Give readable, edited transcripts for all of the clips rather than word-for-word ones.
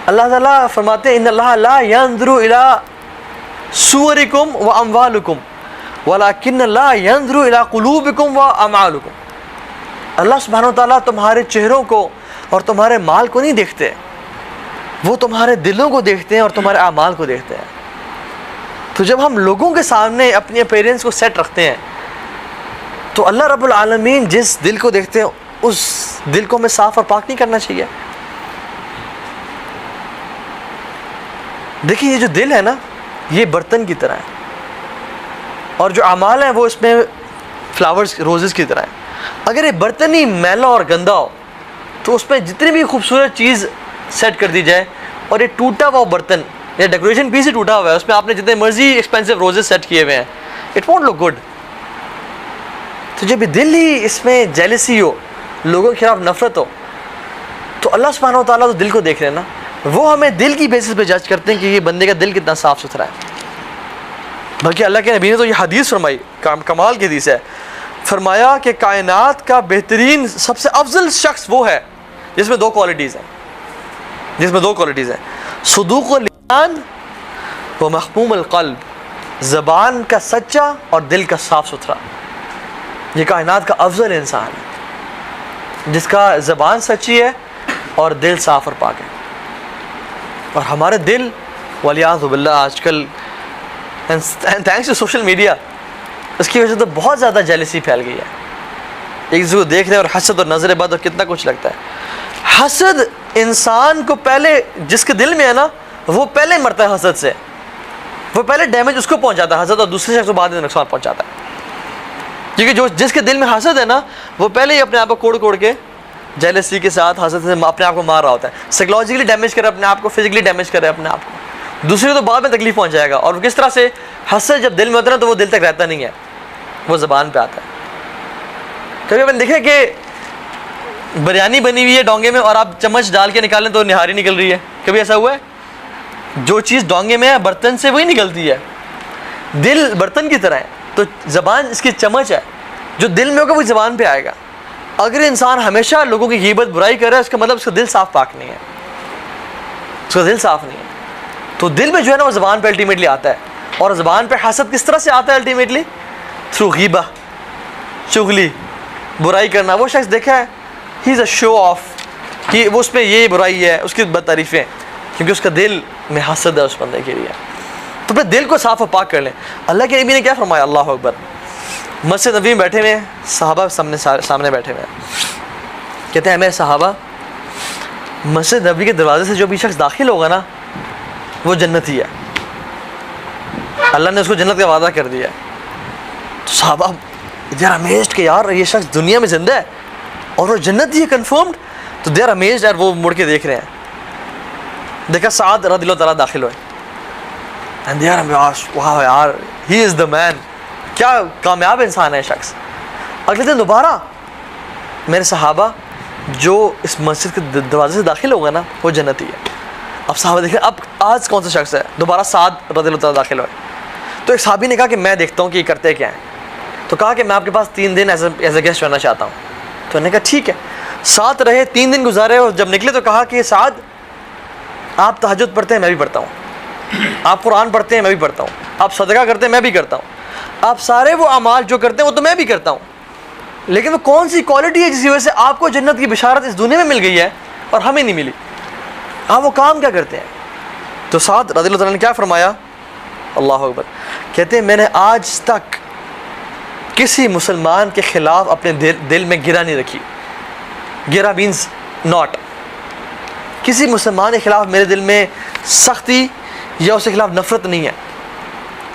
اللہ تعالیٰ فرماتے ہیں ان اللہ لا ينظر الى صورکم و اموالکم ولکن اللہ ينظر الى قلوبکم و اعمالکم. اللہ سبحانہ وتعالیٰ تمہارے چہروں کو اور تمہارے مال کو نہیں دیکھتے، وہ تمہارے دلوں کو دیکھتے ہیں اور تمہارے اعمال کو دیکھتے ہیں. تو جب ہم لوگوں کے سامنے اپنی اپیرنس کو سیٹ رکھتے ہیں تو اللہ رب العالمین جس دل کو دیکھتے ہیں اس دل کو ہمیں صاف اور پاک نہیں کرنا چاہیے. دیکھیں یہ جو دل ہے نا یہ برتن کی طرح ہے، اور جو اعمال ہیں وہ اس میں فلاورز روزز کی طرح ہے. اگر یہ برتن ہی میلا اور گندا ہو تو اس میں جتنی بھی خوبصورت چیز سیٹ کر دی جائے اور یہ ٹوٹا ہوا برتن یا ڈیکوریشن پیس ہی ٹوٹا ہوا ہے، اس میں آپ نے جتنے مرضی ایکسپینسو روزز سیٹ کیے ہوئے ہیں، اٹ وونٹ لک گڈ. تو جب یہ دل ہی اس میں جیلسی ہو، لوگوں کے خلاف نفرت ہو، تو اللہ سبحانہ و تعالیٰ تو دل کو دیکھ رہے ہیں نا، وہ ہمیں دل کی بیسس پہ جج کرتے ہیں کہ یہ بندے کا دل کتنا صاف ستھرا ہے. بلکہ اللہ کے نبی نے تو یہ حدیث فرمائی، کمال کی حدیث ہے، فرمایا کہ کائنات کا بہترین سب سے افضل شخص وہ ہے جس میں دو کوالٹیز ہیں، صدوق اللسان و محموم القلب، زبان کا سچا اور دل کا صاف ستھرا. یہ کائنات کا افضل انسان ہے جس کا زبان سچی ہے اور دل صاف اور پاک ہے. اور ہمارے دل والعیاذ باللہ آج کل تھینکس ٹو سوشل میڈیا اس کی وجہ سے تو بہت زیادہ جیلسی پھیل گئی ہے. ایک دوسرے کو دیکھنے اور حسد اور نظر بد اور کتنا کچھ لگتا ہے. حسد انسان کو پہلے جس کے دل میں ہے نا وہ پہلے مرتا ہے حسد سے، وہ پہلے ڈیمیج اس کو پہنچاتا ہے حسد، اور دوسرے شخص کو بعد میں نقصان پہنچاتا ہے. کیونکہ جس کے دل میں حسد ہے نا وہ پہلے ہی اپنے آپ کو کوڑ کے جیلسی کے ساتھ حسد سے اپنے آپ کو مار رہا ہوتا ہے. سائیکولوجیکلی ڈیمیج کرے اپنے آپ کو، فزیکلی ڈیمیج کرے اپنے آپ کو، دوسرے تو بعد میں تکلیف پہنچ جائے گا. اور کس طرح سے حسد جب دل میں ہوتا ہے تو وہ دل تک رہتا نہیں ہے، وہ زبان پہ آتا ہے. کبھی اپنے دیکھیں کہ بریانی بنی ہوئی ہے ڈونگے میں اور آپ چمچ ڈال کے نکالیں تو نہاری نکل رہی ہے، کبھی ایسا ہوا ہے؟ جو چیز ڈونگے میں ہے برتن سے وہی نکلتی ہے. دل برتن کی طرح ہے تو زبان اس کی چمچ ہے، جو دل میں ہوگا وہ زبان پہ آئے گا. اگر انسان ہمیشہ لوگوں کی غیبت برائی کر رہا ہے اس کا مطلب اس کا دل صاف پاک نہیں ہے، اس کا دل صاف نہیں ہے. تو دل میں جو ہے نا وہ زبان پہ الٹیمیٹلی آتا ہے. اور زبان پہ حسد کس طرح سے آتا ہے الٹیمیٹلی؟ تھرو غیبہ، چغلی، برائی کرنا. وہ شخص دیکھا ہے ہی از اے شو آف کہ وہ اس میں یہ برائی ہے، اس کی بد تعریفیں، کیونکہ اس کا دل میں حسد ہے اس بندے کے لیے. تو اپنے دل کو صاف و پاک کر لیں. اللہ کے نبی نے کیا فرمایا؟ اللہ اکبر. مسجد نبی میں بیٹھے ہوئے ہیں، صحابہ سامنے بیٹھے ہوئے ہیں، کہتے ہیں میرے صحابہ مسجد نبی کے دروازے سے جو بھی شخص داخل ہوگا نا وہ جنتی ہے، اللہ نے اس کو جنت کا وعدہ کر دیا ہے. تو صحابہ دے آر امیزڈ کہ یار یہ شخص دنیا میں زندہ ہے اور وہ جنتی ہے کنفرمڈ. تو دے آر امیزڈ یار، وہ مڑ کے دیکھ رہے ہیں. دیکھا سعد رضی اللہ تعالیٰ داخل ہوئے اینڈ دے آر امیزڈ، واہ یار ہی از دا مین، کیا کامیاب انسان ہے شخص. اگلے دن دوبارہ میرے صحابہ جو اس مسجد کے دروازے سے داخل ہوگا نا وہ جنتی ہے. اب صحابہ دیکھیں اب آج کون سا شخص ہے؟ دوبارہ سعد رضی اللہ تعالیٰ داخل ہوئے. تو ایک صحابی نے کہا کہ میں دیکھتا ہوں کہ یہ کرتے کیا ہیں. تو کہا کہ میں آپ کے پاس 3 دن ایز اے گیسٹ رہنا چاہتا ہوں. تو انہوں نے کہا ٹھیک ہے. ساتھ رہے، 3 دن گزارے، اور جب نکلے تو کہا کہ سعد آپ تہجد پڑھتے ہیں میں بھی پڑھتا ہوں، آپ قرآن پڑھتے ہیں میں بھی پڑھتا ہوں، آپ صدقہ کرتے ہیں میں بھی کرتا ہوں، آپ سارے وہ اعمال جو کرتے ہیں وہ تو میں بھی کرتا ہوں، لیکن وہ کون سی کوالٹی ہے جس کی وجہ سے آپ کو جنت کی بشارت اس دنیا میں مل گئی ہے اور ہمیں نہیں ملی؟ آپ وہ کام کیا کرتے ہیں؟ تو سعد رضی اللہ تعالیٰ نے کیا فرمایا؟ اللہ اکبر. کہتے ہیں میں نے آج تک کسی مسلمان کے خلاف اپنے دل میں گرہ نہیں رکھی. گرہ مینز ناٹ. کسی مسلمان کے خلاف میرے دل میں سختی یا اس کے خلاف نفرت نہیں ہے.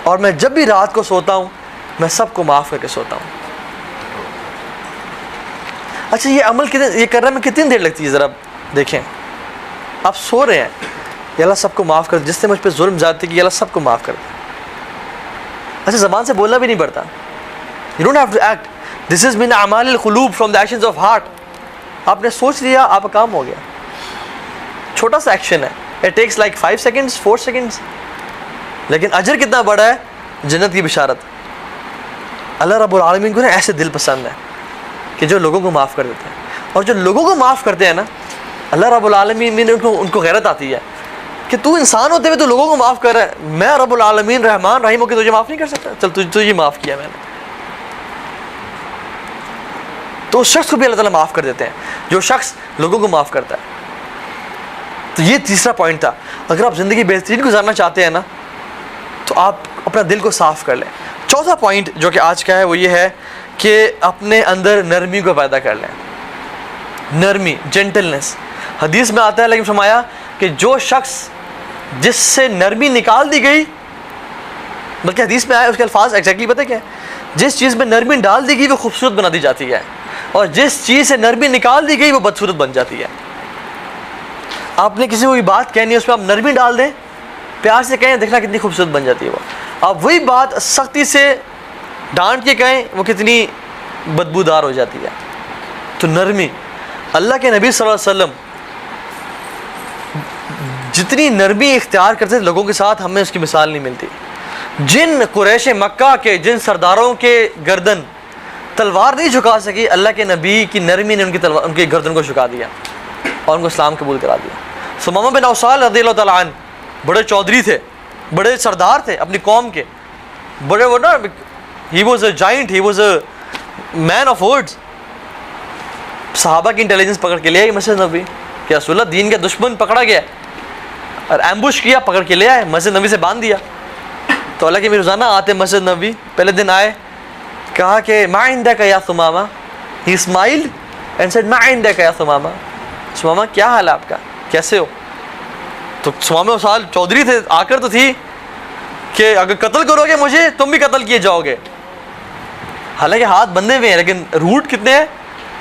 اور میں جب بھی رات کو سوتا ہوں میں سب کو معاف کر کے سوتا ہوں. اچھا یہ عمل یہ کرنے میں کتنی دیر لگتی ہے؟ ذرا دیکھیں. آپ سو رہے ہیں، یا اللہ سب کو معاف کر، جس نے مجھ پہ ظلم زیادتی کی اللہ سب کو معاف کر دے. اچھا زبان سے بولنا بھی نہیں پڑتا. You don't have to act. This is min a'mal al-qulub, from the actions of heart. آپ نے سوچ لیا آپ کا کام ہو گیا. چھوٹا سا ایکشن ہے. It takes like 5 seconds, 4 seconds. لیکن اجر کتنا بڑا ہے، جنت کی بشارت. اللہ رب العالمین کو نا ایسے دل پسند ہے کہ جو لوگوں کو معاف کر دیتے ہیں. اور جو لوگوں کو معاف کرتے ہیں نا اللہ رب العالمین نے ان کو غیرت آتی ہے کہ تو انسان ہوتے ہوئے تو لوگوں کو معاف کر رہا ہے، میں رب العالمین رحمان رحیم ہو کے تجھے معاف نہیں کر سکتا؟ چل تجھے معاف کیا میں نے. تو اس شخص کو بھی اللہ تعالیٰ معاف کر دیتے ہیں جو شخص لوگوں کو معاف کرتا ہے. تو یہ تیسرا پوائنٹ تھا. اگر آپ زندگی بہترین گزارنا چاہتے ہیں نا تو آپ اپنا دل کو صاف کر لیں. چوتھا پوائنٹ جو کہ آج کا ہے وہ یہ ہے کہ اپنے اندر نرمی کو پیدا کر لیں. نرمی، جینٹلنس. حدیث میں آتا ہے لیکن فرمایا کہ جو شخص جس سے نرمی نکال دی گئی، بلکہ حدیث میں آیا اس کے الفاظ ایگزیکٹلی پتہ کیا ہے؟ جس چیز میں نرمی ڈال دی گئی وہ خوبصورت بنا دی جاتی ہے، اور جس چیز سے نرمی نکال دی گئی وہ بدصورت بن جاتی ہے. آپ نے کسی کو کوئی بات کہنی ہے، اس پہ آپ نرمی ڈال دیں، پیار سے کہیں، دیکھنا کتنی خوبصورت بن جاتی ہے وہ. آپ وہی بات سختی سے ڈانٹ کے کہیں، وہ کتنی بدبودار ہو جاتی ہے. تو نرمی. اللہ کے نبی صلی اللہ علیہ وسلم جتنی نرمی اختیار کرتے تھے لوگوں کے ساتھ، ہمیں اس کی مثال نہیں ملتی. جن قریش مکہ کے جن سرداروں کے گردن تلوار نہیں جھکا سکی، اللہ کے نبی کی نرمی نے ان کی گردن کو جھکا دیا اور ان کو اسلام قبول کرا دیا. ثمامہ بن اوصال رضی اللہ تعالیٰ عنہ بڑے چودھری تھے، بڑے سردار تھے اپنی قوم کے، بڑے وہ نا، he was a giant, he was a man of words. صحابہ کی انٹیلیجنس پکڑ کے لے آئی مسجد نبوی کہ رسول اللہ دین کا دشمن پکڑا گیا اور ایمبوش کیا، پکڑ کے لے آئے، مسجد نبوی سے باندھ دیا. تو اللہ کے روزانہ آتے مسجد نبوی. پہلے دن آئے، کہا کہ ما عندک یا ثمامہ. ہی اسمائلڈ اینڈ سیڈ ما عندک یا ثمامہ. ثمامہ کیا حال ہے آپ کا، کیسے ہو؟ تو ثمامہ سال چودھری تھے، آ کر تو تھی کہ اگر قتل کرو گے مجھے تم بھی قتل کیے جاؤ گے. حالانکہ ہاتھ بندھے ہوئے ہیں لیکن روٹ کتنے ہیں،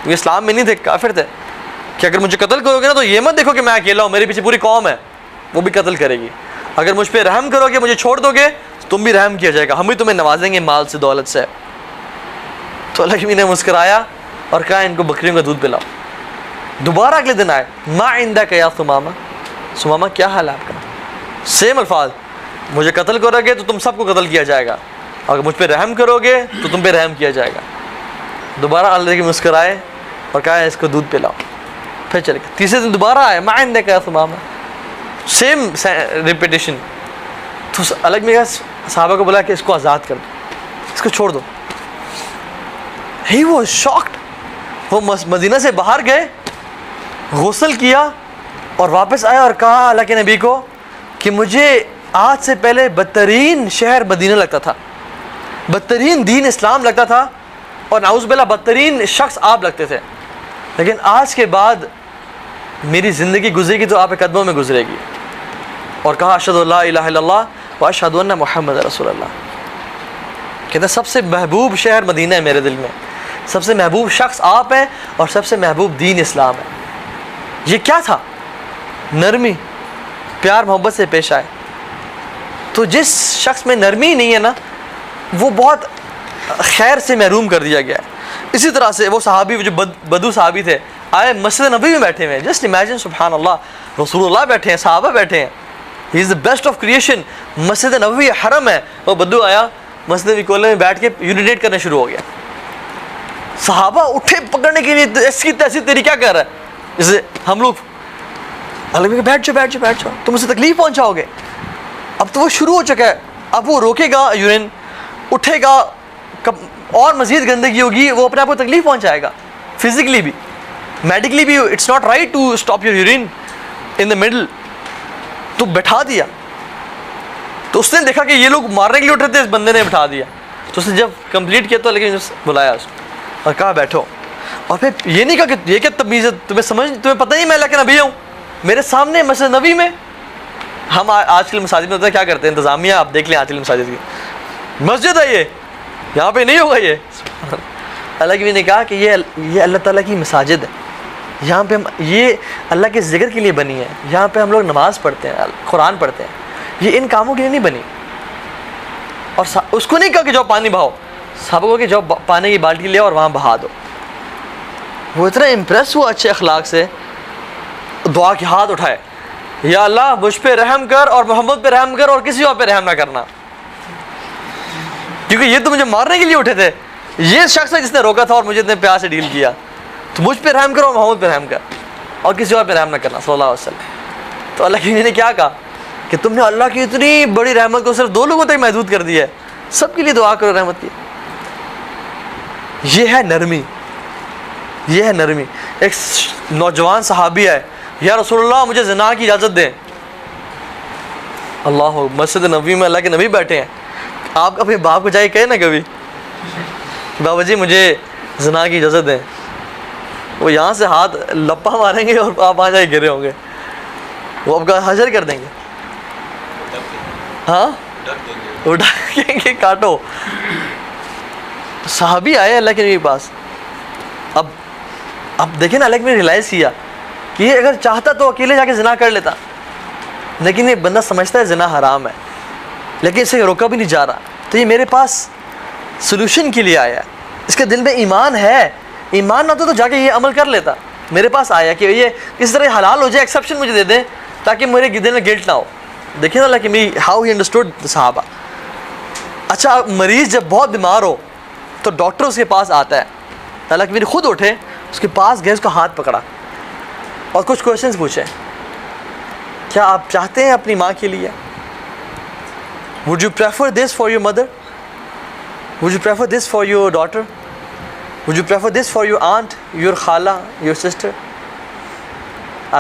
یہ اسلام میں نہیں تھے، کافر تھے، کہ اگر مجھے قتل کرو گے نا تو یہ مت دیکھو کہ میں اکیلا ہوں، میرے پیچھے پوری قوم ہے، وہ بھی قتل کرے گی. اگر مجھ پہ رحم کرو گے، مجھے چھوڑ دو گے، تم بھی رحم کیا جائے گا، ہم بھی تمہیں نوازیں گے مال سے، دولت سے. تو اللہ نے مسکرایا اور کہا ان کو بکریوں کا دودھ پلاؤ. دوبارہ اگلے دن آئے، ما عندک یا ثمامہ. ثمامہ کیا حال ہے آپ کا؟ سیم الفاظ، مجھے قتل کرو گے تو تم سب کو قتل کیا جائے گا، اگر مجھ پہ رحم کرو گے تو تم پہ رحم کیا جائے گا. دوبارہ اللہ کے مسکرائے اور کہا اس کو دودھ پلاؤ. پھر چلے گئے. تیسرے دن دوبارہ آئے، ما عندک یا ثمامہ، سیم ریپیٹیشن. تو الگ میں صحابہ کو بولا کہ اس کو آزاد کر دو، اس کو چھوڑ دو. He was shocked. وہ مدینہ سے باہر گئے، غسل کیا اور واپس آیا اور کہا اللہ کے نبی کو کہ مجھے آج سے پہلے بدترین شہر مدینہ لگتا تھا، بدترین دین اسلام لگتا تھا، اور نعوذ باللہ بدترین شخص آپ لگتے تھے، لیکن آج کے بعد میری زندگی گزرے گی تو آپ کے قدموں میں گزرے گی. اور کہا اشہد ان لا الہ الا اللہ و اشہد ان محمد رسول اللہ. کہتے ہیں سب سے محبوب شہر مدینہ ہے میرے دل میں، سب سے محبوب شخص آپ ہیں، اور سب سے محبوب دین اسلام ہے. یہ کیا تھا؟ نرمی، پیار محبت سے پیش آئے. تو جس شخص میں نرمی نہیں ہے نا وہ بہت خیر سے محروم کر دیا گیا ہے. اسی طرح سے وہ صحابی جو بدو صحابی تھے، آئے مسجد نبی میں بیٹھے ہوئے ہیں. جسٹ امیجن، سبحان اللہ، رسول اللہ بیٹھے ہیں، صحابہ بیٹھے ہیں، ہی از the best of creation. Masjid Nabawi حرم ہے، وہ بدو آیا مسجد نبی کولے میں بیٹھ کے یورینیٹ کرنا شروع ہو گیا. صحابہ اٹھے پکڑنے کے لیے، ایسی تیسی تیری کیا کر رہا ہے؟ جیسے ہم لوگ اللہ کہ بیٹھ جاؤ بیٹھ جاؤ بیٹھ جاؤ، تم اسے تکلیف پہنچاؤ گے. اب تو وہ شروع ہو چکا ہے، اب وہ روکے گا یورین، اٹھے گا، اور مزید گندگی ہوگی، وہ اپنے آپ کو تکلیف پہنچائے گا، فزیکلی بھی، میڈیکلی بھی. It's not right to stop your urine in the middle. تو بٹھا دیا. تو اس نے دیکھا کہ یہ لوگ مارنے کے لیے اٹھے تھے، اس بندے نے بٹھا دیا. تو اس نے جب کمپلیٹ کیا تو لیکن بلایا اس کو اور کہا بیٹھو. اور پھر یہ نہیں کہا کہ یہ کیا تمیز ہے، تمہیں پتہ نہیں میں اللہ کے نبی ہوں، میرے سامنے مسجد نبی میں. ہم آج کل مساجد میں ہوتا ہے کیا کرتے ہیں، انتظامیہ آپ دیکھ لیں آج کل مساجد کی، مسجد ہے یہ، یہاں پہ نہیں ہوگا یہ. اللہ کے نبی نے کہا کہ یہ اللہ تعالیٰ کی مساجد ہے، یہاں پہ ہم، یہ اللہ کے ذکر کے لیے بنی ہے، یہاں پہ ہم لوگ نماز پڑھتے ہیں، قرآن پڑھتے ہیں، یہ ان کاموں کے لیے نہیں بنی. اور اس کو نہیں کہا کہ جاؤ پانی بہاؤ، صحابہ کو کہ جاؤ پانی کی بالٹی لے اور وہاں بہا دو. وہ اتنا امپریس ہوا اچھے اخلاق سے، دعا کے ہاتھ اٹھائے، یا اللہ مجھ پہ رحم کر اور محمد پہ رحم کر اور کسی اور پہ رحم نہ کرنا، کیونکہ یہ تو مجھے مارنے کے لیے اٹھے تھے، یہ شخص ہے جس نے روکا تھا اور مجھے اتنے پیار سے ڈیل کیا، تو مجھ پہ رحم کر اور محمد پہ رحم کر. اور کسی اور پہ رحم نہ کرنا صلی اللہ علیہ وسلم. تو اللہ کے نبی نے کیا کہا کہ تم نے اللہ کی اتنی بڑی رحمت کو صرف 2 لوگوں تک محدود کر دیا ہے, سب کے لیے دعا کرو رحمت کی. یہ ہے نرمی, یہ ہے نرمی. ایک نوجوان صحابی ہے, یا رسول اللہ مجھے زنا کی اجازت دیں. اللہ, مسجد نبوی میں اللہ کے نبی بیٹھے ہیں, آپ اپنے باپ کو جائے کہے نا کبھی بابا جی مجھے زنا کی اجازت دیں, وہ یہاں سے ہاتھ لپا ماریں گے اور آپ وہاں جائے گرے ہوں گے, وہ آپ کا حشر کر دیں گے. ہاں وہ ڈاکیں گے کاٹو. صحابی آئے اللہ کے نبی کے پاس. اب دیکھیں نا, اللہ کے نبی ریلائز کیا کہ یہ اگر چاہتا تو اکیلے جا کے زنا کر لیتا, لیکن یہ بندہ سمجھتا ہے زنا حرام ہے, لیکن اسے روکا بھی نہیں جا رہا, تو یہ میرے پاس سلوشن کے لیے آیا. اس کے دل میں ایمان ہے, ایمان نہ تو جا کے یہ عمل کر لیتا. میرے پاس آیا کہ یہ کس طرح حلال ہو جائے, ایکسیپشن مجھے دے دیں تاکہ میرے دل میں گلٹ نہ ہو. دیکھیں نا اللہ کہ می ہاؤ ہی انڈرسٹوڈ صحابہ. اچھا مریض جب بہت بیمار ہو تو ڈاکٹر اس کے پاس آتا ہے, اللہ کہ میری خود اٹھے اس کے پاس گئے, اس کا ہاتھ پکڑا اور کچھ کوشچنس پوچھے. کیا آپ چاہتے ہیں اپنی ماں کے لیے, would you prefer this for your mother, would you prefer this for your daughter, would you prefer this for your aunt, your خالہ, your sister,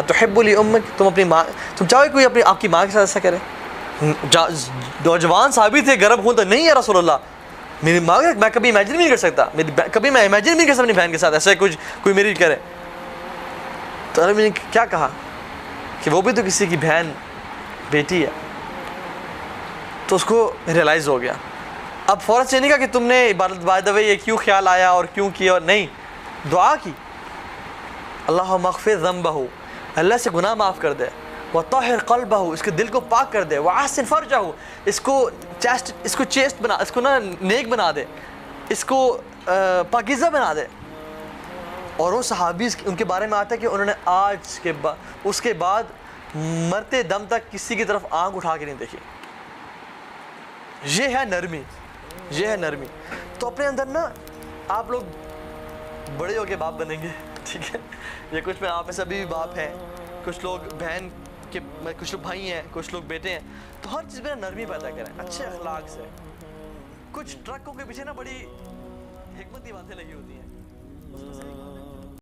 تحب لأمک, تم اپنی ماں, تم چاہو کوئی اپنی آپ کی ماں کے ساتھ ایسا کرے. نوجوان صحابی تھے, گرم خون تھا, نہیں یا رسول اللہ میری ماں, میں کبھی امیجن بھی نہیں کر سکتا, کبھی میں امیجن بھی نہیں کر سکتا اپنی بہن کے ساتھ ایسا کچھ کوئی میری کرے. تو اللہ نے کیا کہا کہ وہ بھی تو کسی کی بہن بیٹی ہے. تو اس کو ریئلائز ہو گیا. اب فوراً سے نہیں کہا کہ تم نے عبادت بائی دا وے یہ کیوں خیال آیا اور کیوں کیا, اور نہیں, دعا کی اللہم اغفر ذنبہ, اللہ سے گناہ معاف کر دے, وطہر قلبہ, اس کے دل کو پاک کر دے, وحسن فرجہ, اس کو چیسٹ بنا, اس کو نا نیک بنا دے, اس کو پاکیزہ بنا دے. اور وہ صحابی ان کے بارے میں آتا ہے کہ انہوں نے آج کے بعد اس کے بعد مرتے دم تک کسی کی طرف آنکھ اٹھا کے نہیں دیکھی. یہ ہے نرمی, یہ ہے نرمی. تو اپنے اندر نا آپ لوگ بڑے ہو کے باپ بنیں گے, ٹھیک ہے, یہ کچھ میں آپ میں سے ابھی بھی باپ ہیں, کچھ لوگ بہن کے, کچھ لوگ بھائی ہیں, کچھ لوگ بیٹے ہیں. تو ہر چیز میں نرمی پیدا کریں, اچھے اخلاق سے. کچھ ٹرکوں کے پیچھے نا بڑی حکمت کی باتیں لگی ہوتی ہیں,